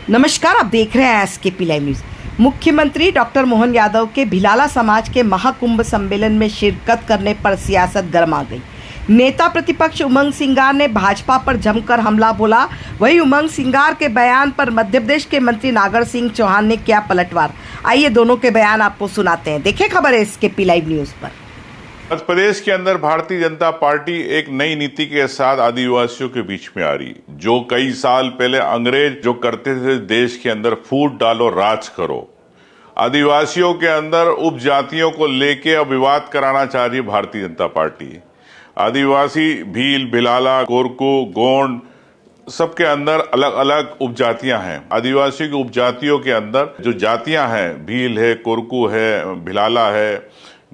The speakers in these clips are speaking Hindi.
नमस्कार, आप देख रहे हैं एसकेपी लाइव न्यूज़। मुख्यमंत्री डॉक्टर मोहन यादव के भिलाला समाज के महाकुंभ सम्मेलन में शिरकत करने पर सियासत गर्मा गई। नेता प्रतिपक्ष उमंग सिंगार ने भाजपा पर जमकर हमला बोला। वहीं उमंग सिंगार के बयान पर मध्य प्रदेश के मंत्री नागर सिंह चौहान ने किया पलटवार। आइए दोनों के बयान आपको सुनाते हैं। देखें खबर है एसकेपी लाइव न्यूज़ पर। मध्य प्रदेश के अंदर भारतीय जनता पार्टी एक नई नीति के साथ आदिवासियों के बीच में आ रही, जो कई साल पहले अंग्रेज जो करते थे देश के अंदर फूट डालो राज करो, आदिवासियों के अंदर उपजातियों को लेके अब विवाद कराना चाह रही है भारतीय जनता पार्टी। आदिवासी भील, भिलाला, कोरकू, गोंड सबके अंदर अलग अलग उपजातियां हैं। आदिवासियों की उपजातियों के अंदर जो जातियां हैं, भील है, कोरकू है, भिलाला है,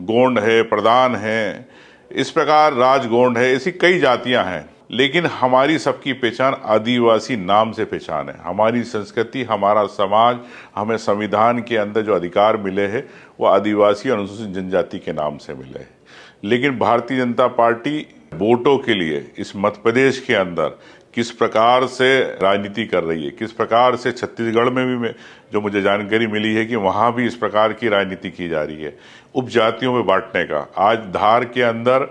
गोंड है, प्रधान है, इस प्रकार राजगोंड है, ऐसी कई जातियां हैं। लेकिन हमारी सबकी पहचान आदिवासी नाम से पहचान है। हमारी संस्कृति, हमारा समाज, हमें संविधान के अंदर जो अधिकार मिले हैं वो आदिवासी और अनुसूचित जनजाति के नाम से मिले हैं। लेकिन भारतीय जनता पार्टी वोटों के लिए इस मध्य प्रदेश के अंदर किस प्रकार से राजनीति कर रही है, किस प्रकार से छत्तीसगढ़ में भी जो मुझे जानकारी मिली है कि वहां भी इस प्रकार की राजनीति की जा रही है उपजातियों में बांटने का। आज धार के अंदर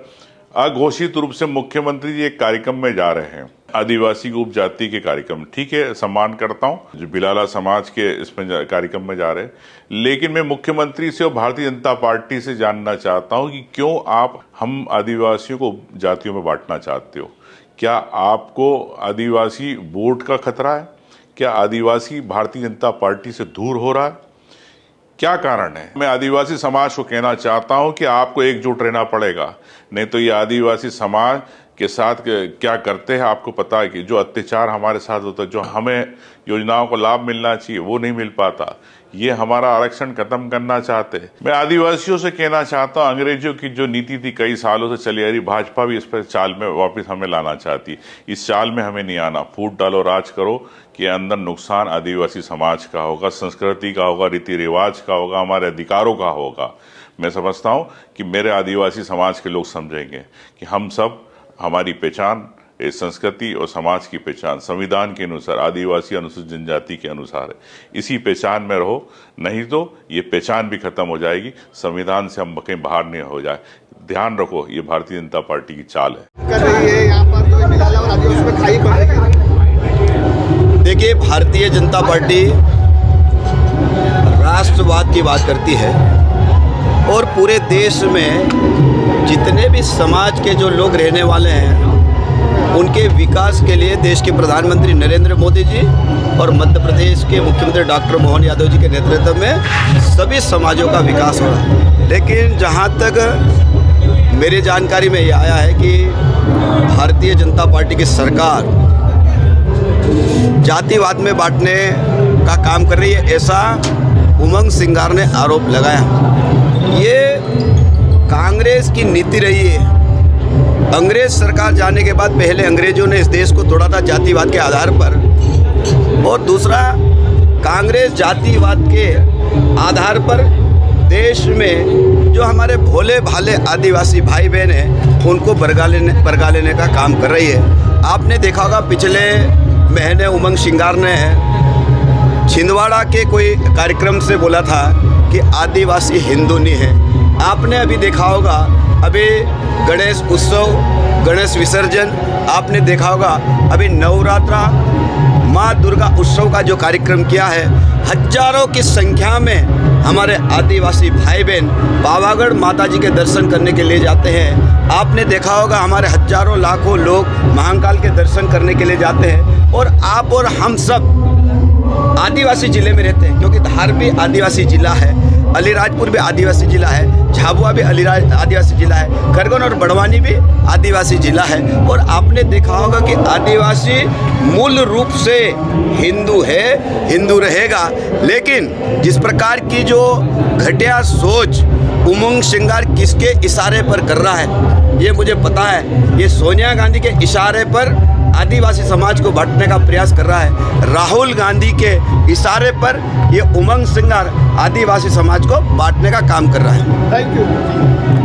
अघोषित रूप से मुख्यमंत्री जी एक कार्यक्रम में जा रहे हैं, आदिवासी उपजाति के कार्यक्रम। ठीक है, सम्मान करता हूं जो भिलाला समाज के इसमें कार्यक्रम में जा रहे हैं, लेकिन मैं मुख्यमंत्री से और भारतीय जनता पार्टी से जानना चाहता हूं कि क्यों आप हम आदिवासियों को जातियों में बांटना चाहते हो? क्या आपको आदिवासी वोट का खतरा है? क्या आदिवासी भारतीय जनता पार्टी से दूर हो रहा है? क्या कारण है? मैं आदिवासी समाज को कहना चाहता हूं कि आपको एकजुट रहना पड़ेगा, नहीं तो ये आदिवासी समाज के साथ क्या करते हैं आपको पता है कि जो अत्याचार हमारे साथ होता है, जो हमें योजनाओं को लाभ मिलना चाहिए वो नहीं मिल पाता, ये हमारा आरक्षण खत्म करना चाहते हैं। मैं आदिवासियों से कहना चाहता हूं, अंग्रेजों की जो नीति थी कई सालों से चली आ रही, भाजपा भी इस पर चाल में वापस हमें लाना चाहती। इस चाल में हमें नहीं आना। फूट डालो राज करो के अंदर नुकसान आदिवासी समाज का होगा, संस्कृति का होगा, रीति रिवाज का होगा, हमारे अधिकारों का होगा। मैं समझता हूं कि मेरे आदिवासी समाज के लोग समझेंगे कि हम सब, हमारी पहचान संस्कृति और समाज की पहचान संविधान के अनुसार आदिवासी अनुसूचित जनजाति के अनुसार है। इसी पहचान में रहो, नहीं तो ये पहचान भी खत्म हो जाएगी, संविधान से हम कहीं बाहर नहीं हो जाए। ध्यान रखो, ये भारतीय जनता पार्टी की चाल है। कर रही है यहाँ पर तो भिलाला और आदिवासी में खाई पड़ रही है। देखिए, भारतीय जनता पार्टी राष्ट्रवाद की बात करती है और पूरे देश में जितने भी समाज के जो लोग रहने वाले हैं उनके विकास के लिए देश के प्रधानमंत्री नरेंद्र मोदी जी और मध्य प्रदेश के मुख्यमंत्री डॉक्टर मोहन यादव जी के नेतृत्व में सभी समाजों का विकास हो रहा है। लेकिन जहां तक मेरी जानकारी में ये आया है कि भारतीय जनता पार्टी की सरकार जातिवाद में बांटने का काम कर रही है, ऐसा उमंग सिंगार ने आरोप लगाया। ये कांग्रेस की नीति रही है। अंग्रेज सरकार जाने के बाद पहले अंग्रेजों ने इस देश को तोड़ा था जातिवाद के आधार पर, और दूसरा कांग्रेस जातिवाद के आधार पर देश में जो हमारे भोले भाले आदिवासी भाई बहन हैं उनको बरगा लेने का काम कर रही है। आपने देखा होगा पिछले महीने उमंग सिंगार ने छिंदवाड़ा के कोई कार्यक्रम से बोला था कि आदिवासी हिंदू नहीं है। आपने अभी देखा होगा, अभी गणेश उत्सव, गणेश विसर्जन, आपने देखा होगा अभी नवरात्रा माँ दुर्गा उत्सव का जो कार्यक्रम किया है, हजारों की संख्या में हमारे आदिवासी भाई बहन पावागढ़ माता जी के दर्शन करने के लिए जाते हैं। आपने देखा होगा हमारे हजारों लाखों लोग महाकाल के दर्शन करने के लिए जाते हैं। और आप और हम सब आदिवासी जिले में रहते हैं, क्योंकि धार भी आदिवासी जिला है, अलीराजपुर भी आदिवासी जिला है, झाबुआ भी आदिवासी जिला है, खरगोन और बड़वानी भी आदिवासी जिला है। और आपने देखा होगा कि आदिवासी मूल रूप से हिंदू है, हिंदू रहेगा। लेकिन जिस प्रकार की जो घटिया सोच उमंग सिंगार किसके इशारे पर कर रहा है ये मुझे पता है। ये सोनिया गांधी के इशारे पर आदिवासी समाज को बांटने का प्रयास कर रहा है। राहुल गांधी के इशारे पर ये उमंग सिंगार आदिवासी समाज को बांटने का काम कर रहा है। Thank you.